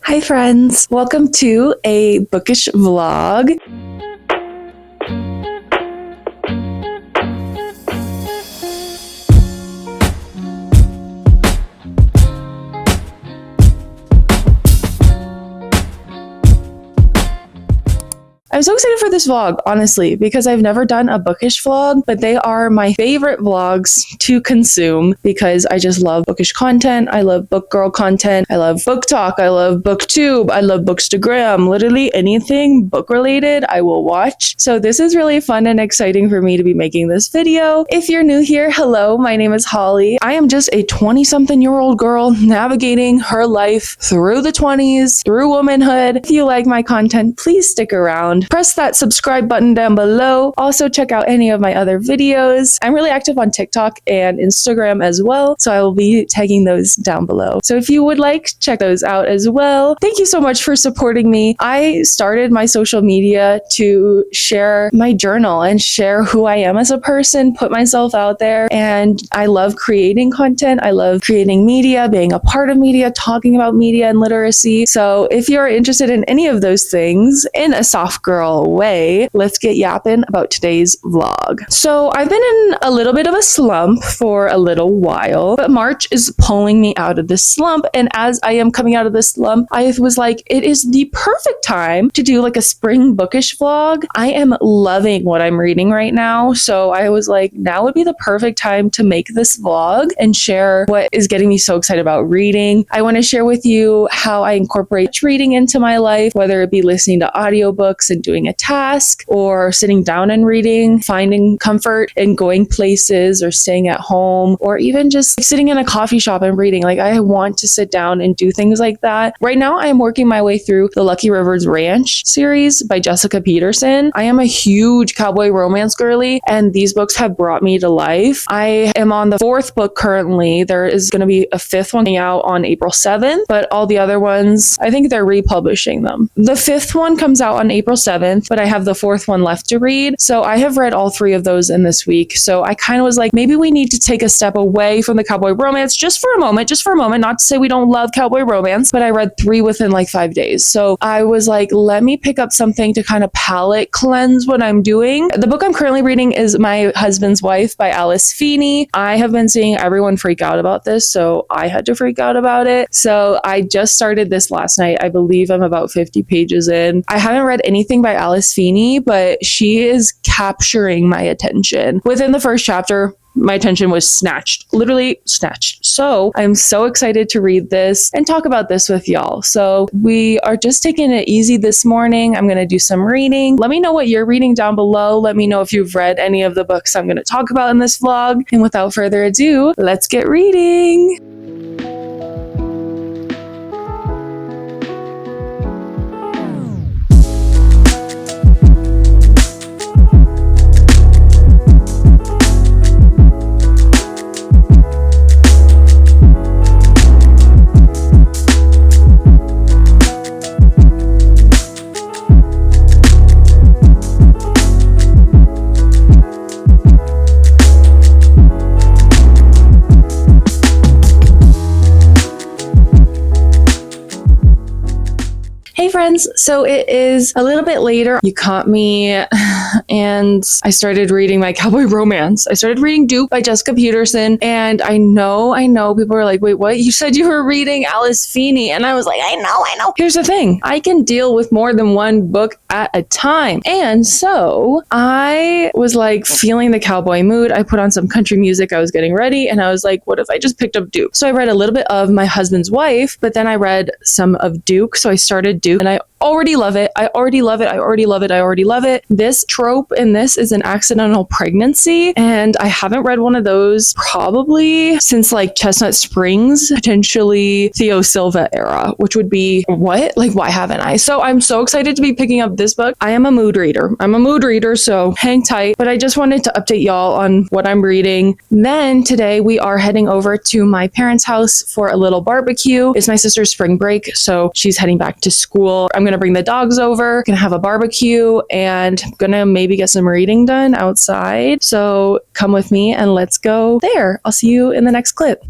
Hi friends, welcome to a bookish vlog. I'm so excited for this vlog, honestly, because I've never done a bookish vlog, but they are my favorite vlogs to consume because I just love bookish content. I love book girl content. I love book talk. I love booktube. I love bookstagram. Literally anything book related, I will watch. So this is really fun and exciting for me to be making this video. If you're new here, hello, my name is Holly. I am just a 20-something-year-old girl navigating her life through the 20s, through womanhood. If you like my content, please stick around. Press that subscribe button down below. Also check out any of my other videos. I'm really active on TikTok and Instagram as well, so I will be tagging those down below. So if you would like, check those out as well. Thank you so much for supporting me. I started my social media to share my journal and share who I am as a person, put myself out there, and I love creating content. I love creating media, being a part of media, talking about media and literacy. So if you're interested in any of those things in a soft girl way, let's get yapping about today's vlog. So I've been in a little bit of a slump for a little while, but March is pulling me out of this slump. And as I am coming out of this slump, I was like, it is the perfect time to do like a spring bookish vlog. I am loving what I'm reading right now. So I was like, now would be the perfect time to make this vlog and share what is getting me so excited about reading. I want to share with you how I incorporate reading into my life, whether it be listening to audiobooks and doing a task or sitting down and reading, finding comfort in going places or staying at home, or even just sitting in a coffee shop and reading. Like, I want to sit down and do things like that. Right now, I am working my way through the Lucky Rivers Ranch series by Jessica Peterson. I am a huge cowboy romance girly, and these books have brought me to life. I am on the 4th book currently. There is going to be a 5th one coming out on April 7th, but all the other ones, I think they're republishing them. The 5th one comes out on April 7th, but I have the 4th one left to read. So I have read all 3 of those in this week. So I kind of was like, maybe we need to take a step away from the cowboy romance just for a moment, not to say we don't love cowboy romance, but I read 3 within like 5 days. So I was like, let me pick up something to kind of palate cleanse what I'm doing. The book I'm currently reading is My Husband's Wife by Alice Feeney. I have been seeing everyone freak out about this, so I had to freak out about it. So I just started this last night. I believe I'm about 50 pages in. I haven't read anything by Alice Feeney, but she is capturing my attention. Within the first chapter, my attention was snatched, literally snatched. So I'm so excited to read this and talk about this with y'all. So we are just taking it easy this morning. I'm going to do some reading. Let me know what you're reading down below. Let me know if you've read any of the books I'm going to talk about in this vlog. And without further ado, let's get reading. Hey friends, so it is a little bit later. You caught me and I started reading my cowboy romance. I started reading Duke by Jessica Peterson, and I know people are like, wait, what? You said you were reading Alice Feeney, and I was like, I know. Here's the thing. I can deal with more than one book at a time. And so I was like feeling the cowboy mood. I put on some country music. I was getting ready and I was like, what if I just picked up Duke? So I read a little bit of My Husband's Wife, but then I read some of Duke. So I started Duke and I already love it. I already love it. This trope in this is an accidental pregnancy, and I haven't read one of those probably since like Chestnut Springs, potentially Theo Silva era, which would be what? Like, why haven't I? So I'm so excited to be picking up this book. I am a mood reader, so hang tight. But I just wanted to update y'all on what I'm reading. Then today we are heading over to my parents' house for a little barbecue. It's my sister's spring break, so she's heading back to school. I'm gonna bring the dogs over, gonna have a barbecue, and gonna maybe get some reading done outside. So come with me and let's go there. I'll see you in the next clip.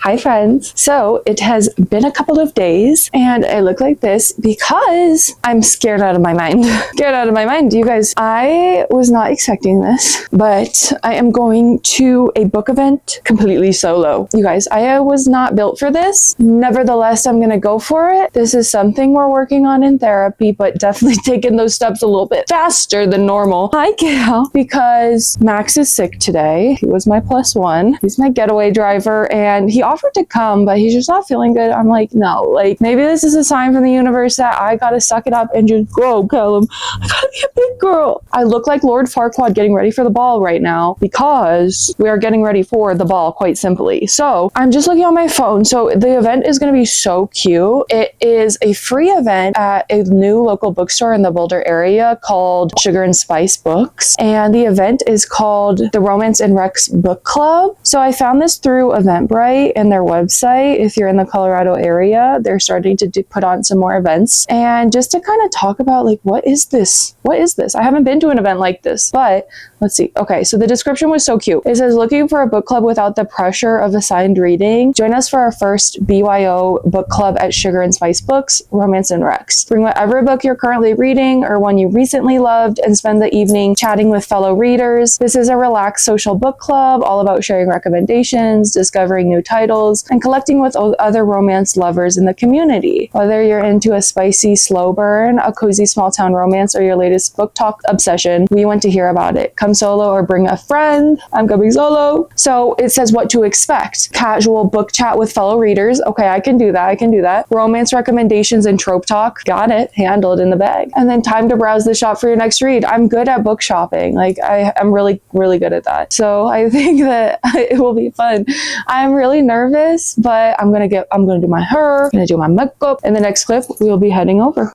Hi friends. So it has been a couple of days and I look like this because I'm scared out of my mind. Scared out of my mind. You guys, I was not expecting this, but I am going to a book event completely solo. You guys, I was not built for this. Nevertheless, I'm going to go for it. This is something we're working on in therapy, but definitely taking those steps a little bit faster than normal. Hi, Gal. Because Max is sick today. He was my +1. He's my getaway driver and he offered to come, but he's just not feeling good. I'm like, no, like maybe this is a sign from the universe that I gotta suck it up and just go, Callum. I gotta be a big girl. I look like Lord Farquaad getting ready for the ball right now because we are getting ready for the ball, quite simply. So I'm just looking on my phone. So the event is gonna be so cute. It is a free event at a new local bookstore in the Boulder area called Sugar and Spice Books. And the event is called the Romance and Rex Book Club. So I found this through Eventbrite and their website. If you're in the Colorado area, they're starting to put on some more events. And just to kind of talk about like, what is this? What is this? I haven't been to an event like this, but let's see. Okay, so the description was so cute. It says, looking for a book club without the pressure of assigned reading? Join us for our first BYO book club at Sugar and Spice Books, Romance and Rex. Bring whatever book you're currently reading or one you recently loved and spend the evening chatting with fellow readers. This is a relaxed social book club, all about sharing recommendations, discovering new titles, and collecting with other romance lovers in the community. Whether you're into a spicy slow burn, a cozy small town romance, or your latest book talk obsession, we want to hear about it. Come solo or bring a friend. I'm coming solo. So it says what to expect. Casual book chat with fellow readers. Okay, I can do that. I can do that. Romance recommendations and trope talk. Got it. Handled in the bag. And then time to browse the shop for your next read. I'm good at book shopping. Like I'm really, really good at that. So I think that it will be fun. I'm really nervous, but I'm gonna do my hair, I'm gonna do my makeup. In the next clip, we will be heading over.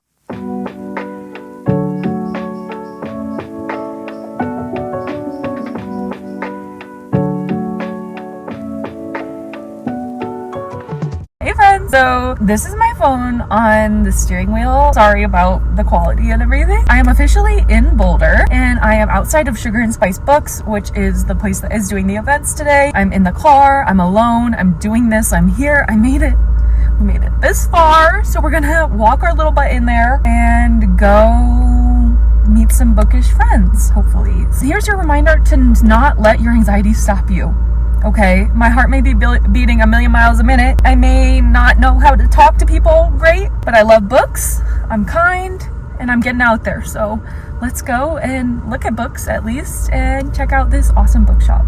Hey friends! So this is my phone on the steering wheel. Sorry about the quality and everything. I am officially in Boulder and I am outside of Sugar and Spice Books, which is the place that is doing the events today. I'm in the car, I'm alone, I'm doing this, I'm here, I made it. We made it this far, so we're gonna walk our little butt in there and go meet some bookish friends, hopefully. So here's your reminder to not let your anxiety stop you. Okay, my heart may be beating a million miles a minute. I may not know how to talk to people great, but I love books, I'm kind, and I'm getting out there. So let's go and look at books at least and check out this awesome bookshop.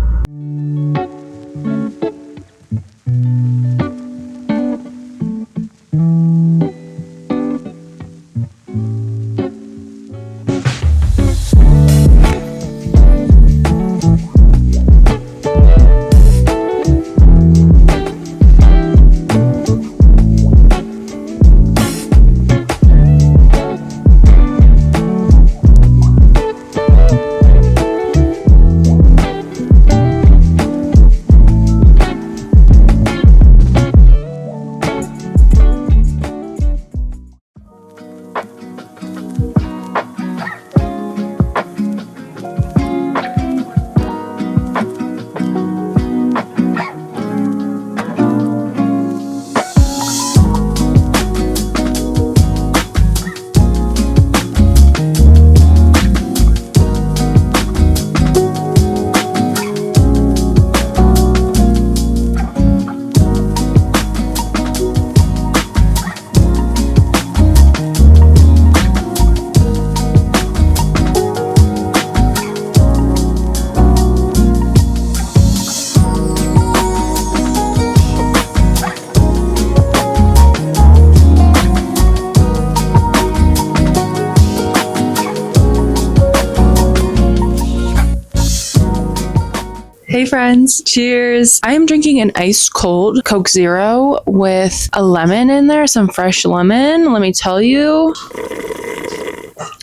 Hey friends, cheers. I am drinking an ice cold Coke Zero with a lemon in there, some fresh lemon. Let me tell you.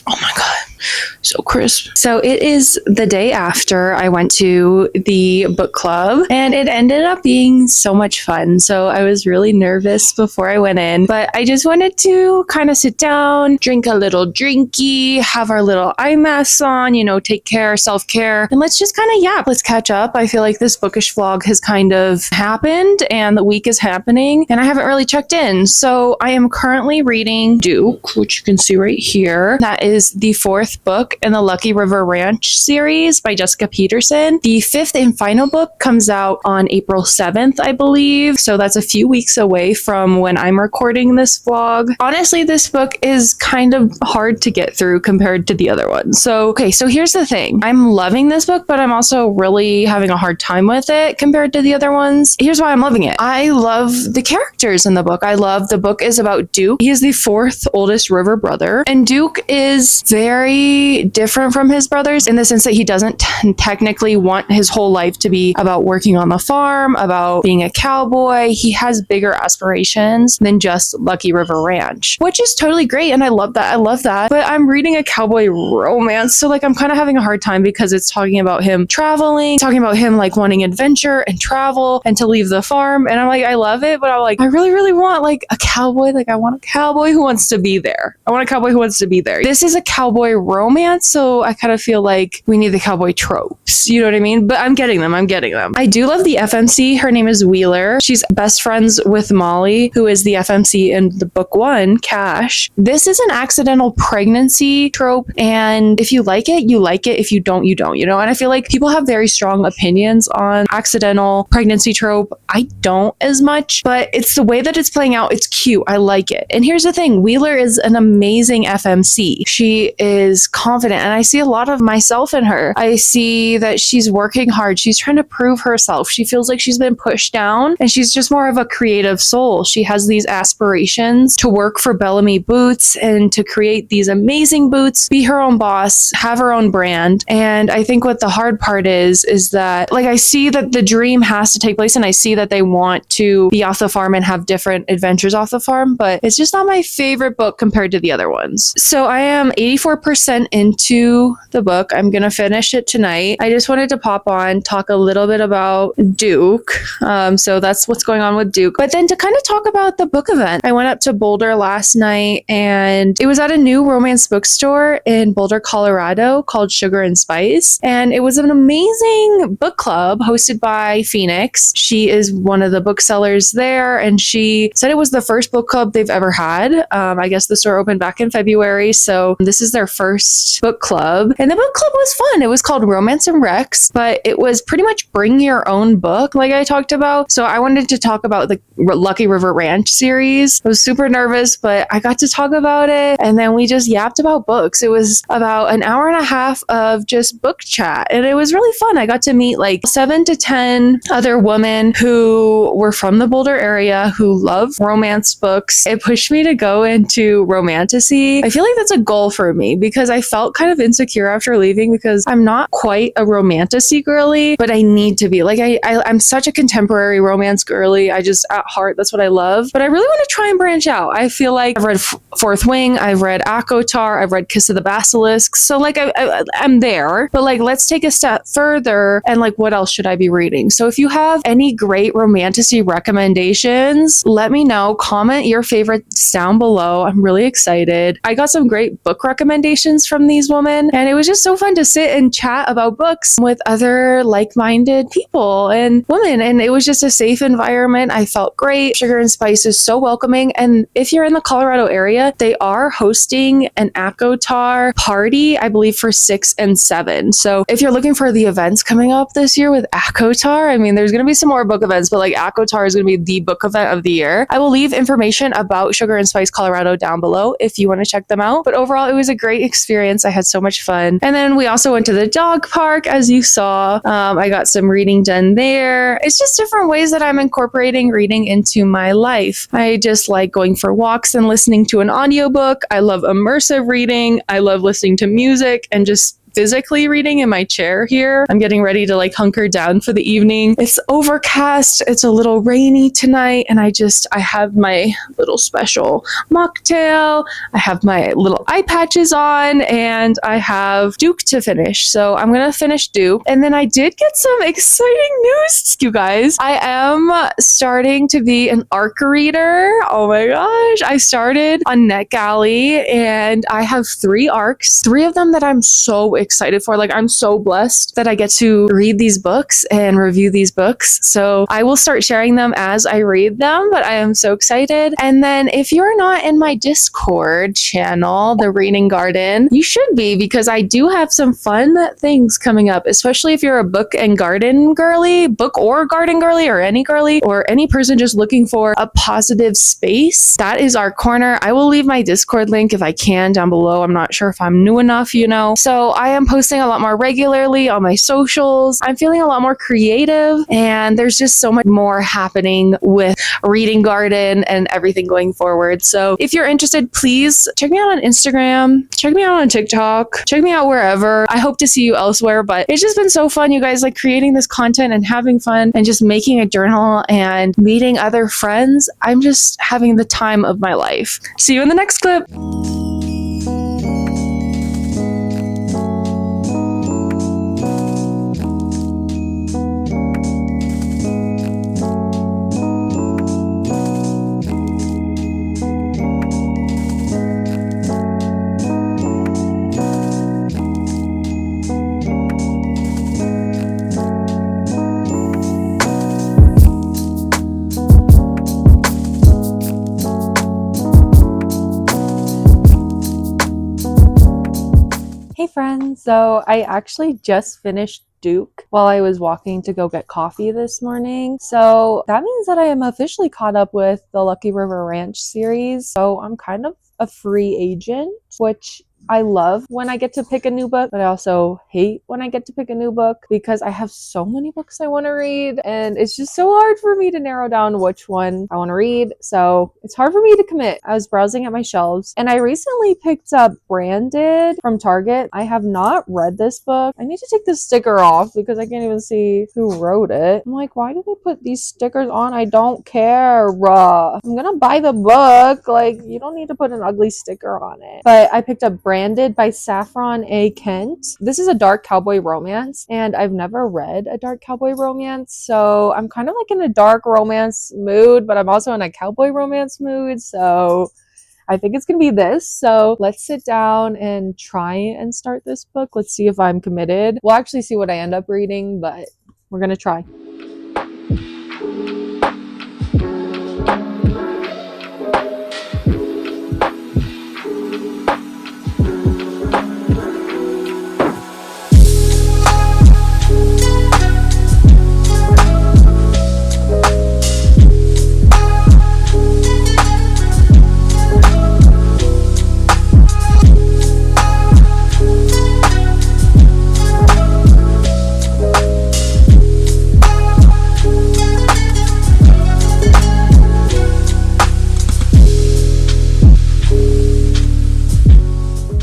Oh my God. So crisp. So it is the day after I went to the book club, and it ended up being so much fun. So I was really nervous before I went in, but I just wanted to kind of sit down, drink a little drinky, have our little eye masks on, take care, self-care, and let's just kind of yap. Let's catch up. I feel like this bookish vlog has kind of happened and the week is happening and I haven't really checked in. So I am currently reading Duke, which you can see right here. That is the 4th book in the Lucky River Ranch series by Jessica Peterson. The 5th and final book comes out on April 7th, I believe. So that's a few weeks away from when I'm recording this vlog. Honestly, this book is kind of hard to get through compared to the other ones. So here's the thing. I'm loving this book, but I'm also really having a hard time with it compared to the other ones. Here's why I'm loving it. I love the characters in the book. The book is about Duke. He is the 4th oldest River brother, and Duke is very different from his brothers in the sense that he doesn't technically want his whole life to be about working on the farm, about being a cowboy. He has bigger aspirations than just Lucky River Ranch, which is totally great, and I love that. But I'm reading a cowboy romance, so I'm kind of having a hard time because it's talking about him traveling, talking about him wanting adventure and travel and to leave the farm, and I'm I love it, but I'm I really, really want a cowboy. I want a cowboy who wants to be there. I want a cowboy who wants to be there. This is a cowboy romance, so I kind of feel like we need the cowboy tropes. You know what I mean? But I'm getting them. I do love the FMC. Her name is Wheeler. She's best friends with Molly, who is the FMC in the book 1, Cash. This is an accidental pregnancy trope, and if you like it, you like it. If you don't, you don't, and I feel like people have very strong opinions on accidental pregnancy trope. I don't as much, but it's the way that it's playing out. It's cute. I like it. And here's the thing. Wheeler is an amazing FMC. She is confident, and I see a lot of myself in her. I see that she's working hard. She's trying to prove herself. She feels like she's been pushed down, and she's just more of a creative soul. She has these aspirations to work for Bellamy Boots and to create these amazing boots, be her own boss, have her own brand. And I think what the hard part is that I see that the dream has to take place, and I see that they want to be off the farm and have different adventures off the farm, but it's just not my favorite book compared to the other ones. So I am 84% into the book. I'm gonna finish it tonight. I just wanted to pop on, talk a little bit about Duke. So that's what's going on with Duke. But then to kind of talk about the book event, I went up to Boulder last night, and it was at a new romance bookstore in Boulder, Colorado called Sugar and Spice. And it was an amazing book club hosted by Phoenix. She is one of the booksellers there, and she said it was the first book club they've ever had. I guess the store opened back in February, so this is their first book club. And the book club was fun. It was called Romance and Rex, but it was pretty much bring your own book like I talked about. So I wanted to talk about the Lucky River Ranch series. I was super nervous, but I got to talk about it, and then we just yapped about books. It was about an hour and a half of just book chat, and it was really fun. I got to meet 7 to 10 other women who were from the Boulder area who love romance books. It pushed me to go into romantasy. I feel like that's a goal for me because I felt kind of insecure after leaving because I'm not quite a romantasy girly, but I need to be. I'm such a contemporary romance girly. I just, at heart, that's what I love. But I really want to try and branch out. I feel like I've read Fourth Wing, I've read Akotar, I've read Kiss of the Basilisk. So I'm there, but let's take a step further and what else should I be reading? So if you have any great romantasy recommendations, let me know. Comment your favorites down below. I'm really excited. I got some great book recommendations from these women, and it was just so fun to sit and chat about books with other like-minded people and women, and it was just a safe environment. I felt great. Sugar and Spice is so welcoming, and if you're in the Colorado area, they are hosting an Akotar party, I believe, for 6 and 7. So if you're looking for the events coming up this year with Akotar, there's going to be some more book events, but Akotar is going to be the book event of the year. I will leave information about Sugar and Spice Colorado down below if you want to check them out. But overall, it was a great experience. I had so much fun. And then we also went to the dog park, as you saw. I got some reading done there. It's just different ways that I'm incorporating reading into my life. I just like going for walks and listening to an audiobook. I love immersive reading. I love listening to music and just physically reading in my chair here. I'm getting ready to like hunker down for the evening. It's overcast. It's a little rainy tonight. And I have my little special mocktail. I have my little eye patches on and I have Duke to finish. So I'm going to finish Duke. And then I did get some exciting news, you guys. I am starting to be an ARC reader. Oh my gosh. I started on NetGalley and I have 3 ARCs, 3 of them that I'm so excited for. Like, I'm so blessed that I get to read these books and review these books. So I will start sharing them as I read them, but I am so excited. And then if you're not in my Discord channel, the Reading Garden, you should be, because I do have some fun things coming up, especially if you're a book and garden girly, book or garden girly, or any girly, or any person just looking for a positive space. That is our corner. I will leave my Discord link if I can down below. I'm not sure if I'm new enough, you know. So I am posting a lot more regularly on my socials. I'm feeling a lot more creative, and there's just so much more happening with Reading Garden and everything going forward. So if you're interested, please check me out on Instagram, check me out on TikTok, check me out wherever. I hope to see you elsewhere, but it's just been so fun, you guys, like creating this content and having fun and just making a journal and meeting other friends. I'm just having the time of my life. See you in the next clip. Hey friends, so I actually just finished Duke while I was walking to go get coffee this morning. So that means that I am officially caught up with the Lucky River Ranch series. So I'm kind of a free agent, which I love when I get to pick a new book, but I also hate when I get to pick a new book because I have so many books I want to read and it's just so hard for me to narrow down which one I want to read. So it's hard for me to commit. I was browsing at my shelves and I recently picked up Branded from Target. I have not read this book. I need to take the sticker off because I can't even see who wrote it. I'm like, why do they put these stickers on? I don't care. I'm gonna buy the book. Like, you don't need to put an ugly sticker on it. But I picked up Branded by Saffron A. Kent. This is a dark cowboy romance, and I've never read a dark cowboy romance, so I'm kind of like in a dark romance mood, but I'm also in a cowboy romance mood, so I think it's gonna be this. So let's sit down and try and start this book. Let's see if I'm committed. We'll actually see what I end up reading, but we're gonna try.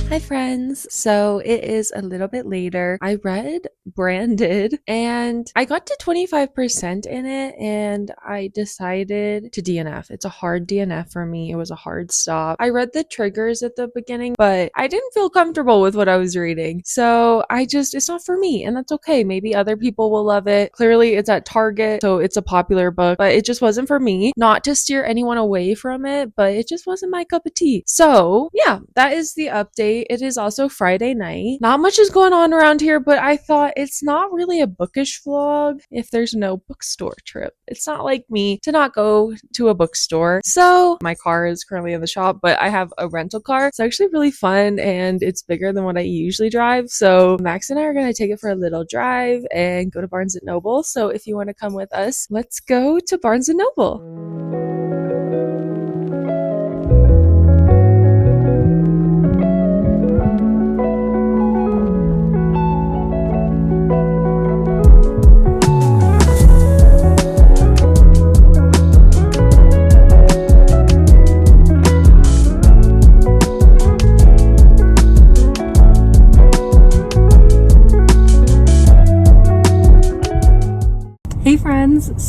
Hi friends, so it is a little bit later. I read Branded and I got to 25% in it and I decided to DNF. It's a hard DNF for me. It was a hard stop. I read the triggers at the beginning, but I didn't feel comfortable with what I was reading. So it's not for me, and that's okay. Maybe other people will love it. Clearly it's at Target, so it's a popular book, but it just wasn't for me. Not to steer anyone away from it, but it just wasn't my cup of tea. So yeah, that is the update. It is also Friday night. Not much is going on around here, but I thought it's not really a bookish vlog if there's no bookstore trip. It's not like me to not go to a bookstore. So my car is currently in the shop, but I have a rental car. It's actually really fun and it's bigger than what I usually drive. So Max and I are going to take it for a little drive and go to Barnes & Noble. So if you want to come with us, let's go to Barnes & Noble.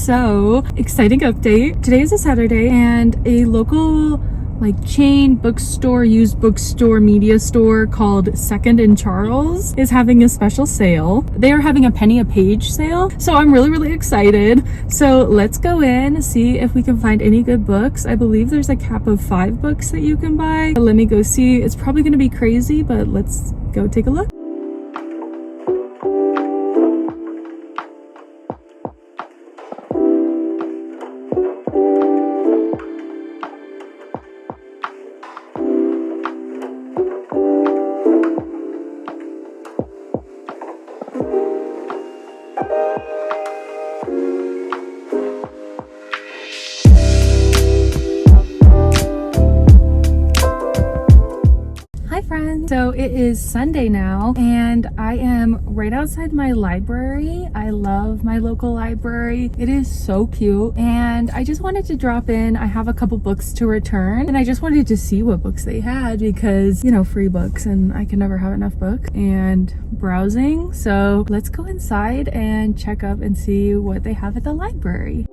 So, exciting update. Today is a Saturday and a local chain bookstore, used bookstore, media store called Second in Charles is having a special sale. They are having a penny a page sale. So I'm really excited. So let's go in, see if we can find any good books. I believe there's a cap of 5 books that you can buy. But let me go see. It's probably going to be crazy, but let's go take a look. So it is Sunday now and I am right outside my library. I love my local library. It is so cute and I just wanted to drop in. I have a couple books to return and I just wanted to see what books they had because, you know, free books and I can never have enough books and browsing. So let's go inside and check up and see what they have at the library.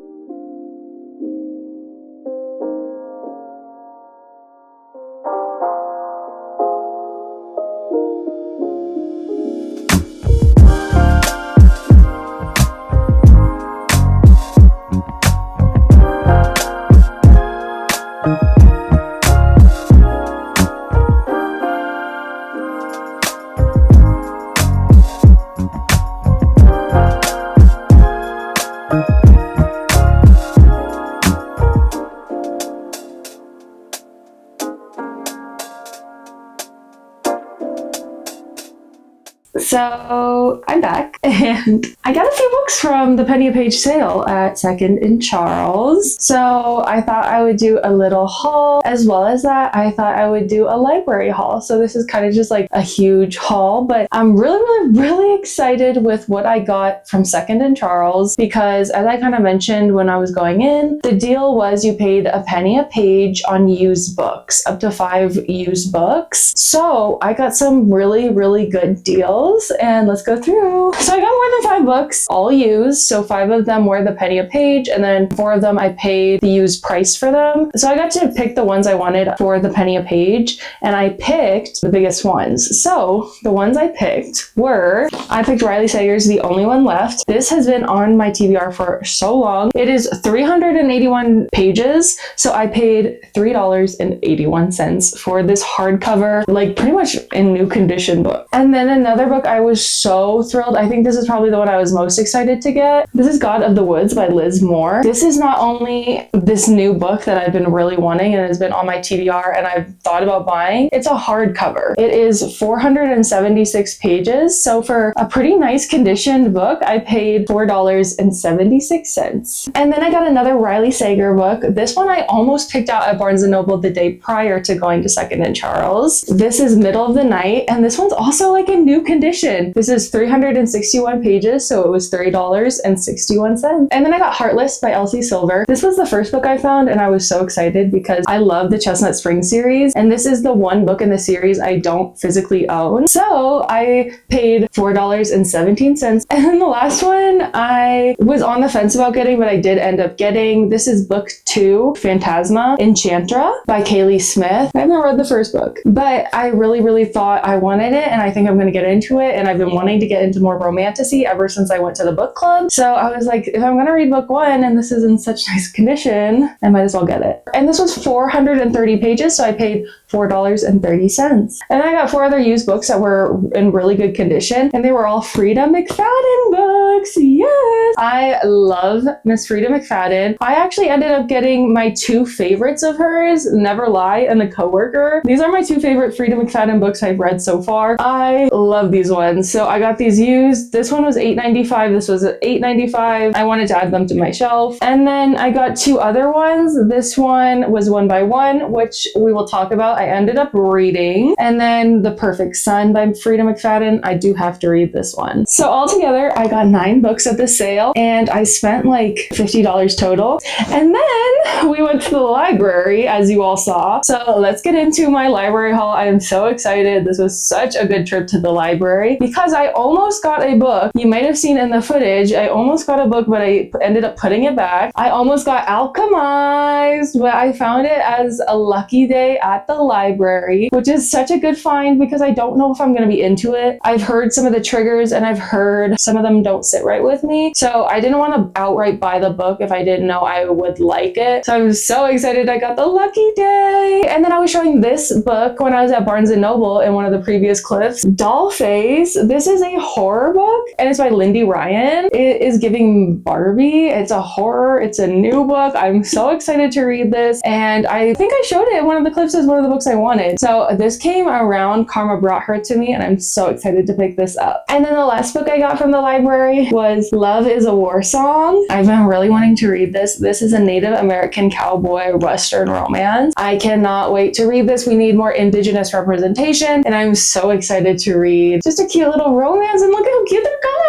So I'm back and I got a few books from the penny a page sale at Second in Charles. So I thought I would do a little haul, as well as that I thought I would do a library haul. So this is kind of just like a huge haul, but I'm really excited with what I got from Second in Charles because, as I kind of mentioned when I was going in, the deal was you paid a penny a page on used books, up to 5 used books. So I got some really good deals. And let's go through. So I got more than 5 books, all used. So 5 of them were the penny a page, and then 4 of them I paid the used price for them. So I got to pick the ones I wanted for the penny a page, and I picked the biggest ones. So the ones I picked were, I picked Riley Sager's The Only One Left. This has been on my TBR for so long. It is 381 pages. So I paid $3.81 for this hardcover, like pretty much in new condition book. And then another book I was so thrilled. I think this is probably the one I was most excited to get. This is God of the Woods by Liz Moore. This is not only this new book that I've been really wanting and has been on my TBR and I've thought about buying. It's a hardcover. It is 476 pages. So for a pretty nice conditioned book, I paid $4.76. And then I got another Riley Sager book. This one I almost picked out at Barnes & Noble the day prior to going to Second in Charles. This is Middle of the Night, and this one's also like in new condition. This is 361 pages, so it was $30.61. And then I got Heartless by Elsie Silver. This was the first book I found, and I was so excited because I love the Chestnut Spring series, and this is the one book in the series I don't physically own. So I paid $4.17. And then the last one I was on the fence about getting, but I did end up getting. This is book 2, Phantasma Enchantra by Kaylee Smith. I haven't read the first book, but I really thought I wanted it, and I think I'm going to get into it. And I've been wanting to get into more romantasy ever since I went to the book club. So I was like, if I'm going to read book 1 and this is in such nice condition, I might as well get it. And this was 430 pages, so I paid $4.30. And I got 4 other used books that were in really good condition, and they were all Frida McFadden books. Yes! I love Miss Frida McFadden. I actually ended up getting my 2 favorites of hers, Never Lie and The Coworker. These are my 2 favorite Frida McFadden books I've read so far. I love these ones. So I got these used. This one was $8.95. This was $8.95. I wanted to add them to my shelf. And then I got 2 other ones. This one was One by One, which we will talk about. I ended up reading. And then The Perfect Son by Frida McFadden. I do have to read this one. So altogether, I got 9 books at the sale and I spent like $50 total. And then we went to the library, as you all saw. So let's get into my library haul. I am so excited. This was such a good trip to the library. library because I almost got a book. You might have seen in the footage, I almost got a book, but I ended up putting it back. I almost got alchemized, but I found it as a lucky day at the library, which is such a good find because I don't know if I'm going to be into it. I've heard some of the triggers and I've heard some of them don't sit right with me. So I didn't want to outright buy the book if I didn't know I would like it. So I was so excited I got the lucky day. And then I was showing this book when I was at Barnes & Noble in one of the previous clips. Dollface. This is a horror book and it's by Lindy Ryan. It is giving Barbie. It's a horror. It's a new book. I'm so excited to read this. And I think I showed it in one of the clips as one of the books I wanted. So this came around. Karma brought her to me and I'm so excited to pick this up. And then the last book I got from the library was Love is a War Song. I've been really wanting to read this. This is a Native American cowboy Western romance. I cannot wait to read this. We need more Indigenous representation and I'm so excited to read just a cute little romance and look at how cute the cover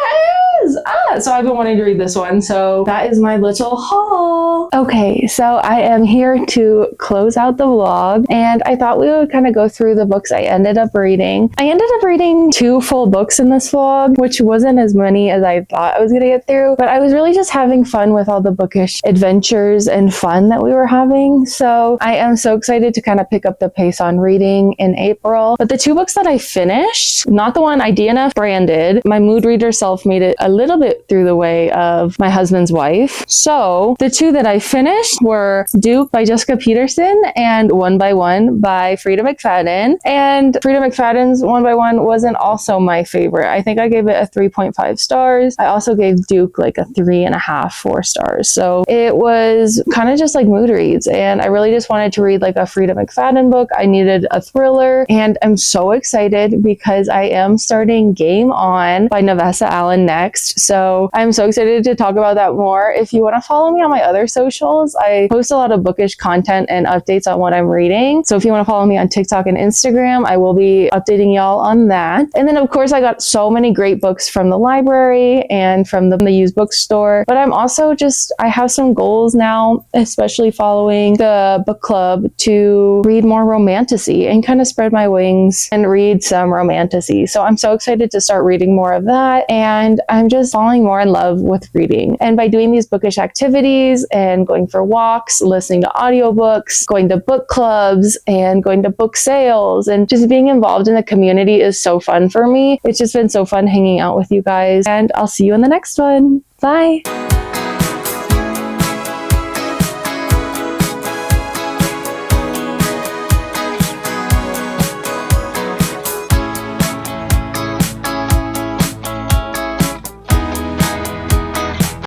is. So I've been wanting to read this one. So that is my little haul. Okay, so I am here to close out the vlog and I thought we would kind of go through the books I ended up reading. I ended up reading 2 full books in this vlog, which wasn't as many as I thought I was going to get through, but I was really just having fun with all the bookish adventures and fun that we were having. So I am so excited to kind of pick up the pace on reading in April. But the 2 books that I finished, not the one I DNF branded, my mood reader self made it a little bit through the way of My Husband's Wife. So the 2 that I finished were Duke by Jessica Peterson and One by One by Frida McFadden. And Frida McFadden's One by One wasn't also my favorite. I think I gave it a 3.5 stars. I also gave Duke like a 3.5, 4 stars. So it was kind of just like mood reads. And I really just wanted to read like a Frida McFadden book. I needed a thriller. And I'm so excited because I am starting Game On by Navessa Allen next. So I'm so excited to talk about that more. If you want to follow me on my other socials, I post a lot of bookish content and updates on what I'm reading. So if you want to follow me on TikTok and Instagram, I will be updating y'all on that. And then of course I got so many great books from the library and from the used bookstore, but I'm also I have some goals now, especially following the book club, to read more romantasy and kind of spread my wings and read some romantasy. So I'm so excited to start reading more of that. And I'm just falling more in love with reading. And by doing these bookish activities and going for walks, listening to audiobooks, going to book clubs and going to book sales and just being involved in the community is so fun for me. It's just been so fun hanging out with you guys and I'll see you in the next one. Bye.